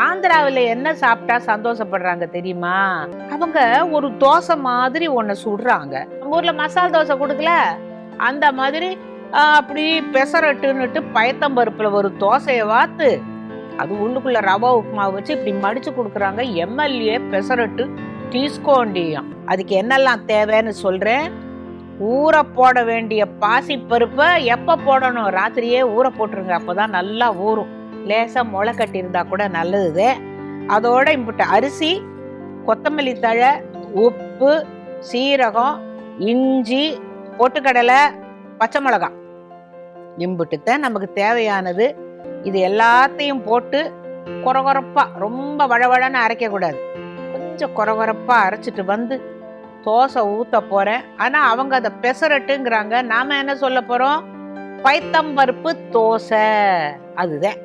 ஆந்திராவில் என்ன சாப்பிட்டா சந்தோஷப்படுறாங்க தெரியுமா? அவங்க ஒரு தோசை மாதிரி ஒன்ன சுடுறாங்க. நம்ம ஊர்ல மசால் தோசை கொடுக்கல, அந்த மாதிரி அப்படி பெசரட்டுன்னுட்டு பயத்தம்பருப்புல ஒரு தோசையை வாத்து அது உள்ளுக்குள்ள ரவா உப்புமா வச்சு இப்படி மடிச்சு கொடுக்குறாங்க. எம்எல்ஏ பெசரட்டு டீஸ்கோண்டியம். அதுக்கு என்னெல்லாம் தேவைன்னு சொல்றேன். ஊற போட வேண்டிய பாசி பருப்பை எப்ப போடணும்? ராத்திரியே ஊற போட்டுருங்க, அப்பதான் நல்லா ஊறும். லேசா முளை கட்டி இருந்தா கூட நல்லது. அதோட இம்புட்டு அரிசி, கொத்தமல்லி தழை, உப்பு, சீரகம், இஞ்சி, பொட்டுக்கடலை, பச்சை மிளகாய், இம்புட்டுத்தான் நமக்கு தேவையானது. இது எல்லாத்தையும் போட்டு கொரகொரப்பா, ரொம்ப வழவழன்னு அரைக்க கூடாது, கொஞ்சம் கொரகொரப்பா அரைச்சிட்டு வந்து தோசை ஊத்த போறேன். ஆனா அவங்க அதை பெசரட்டுங்கிறாங்க, நாம என்ன சொல்ல போறோம்? பைத்தம்பருப்பு தோசை. அதுதான்.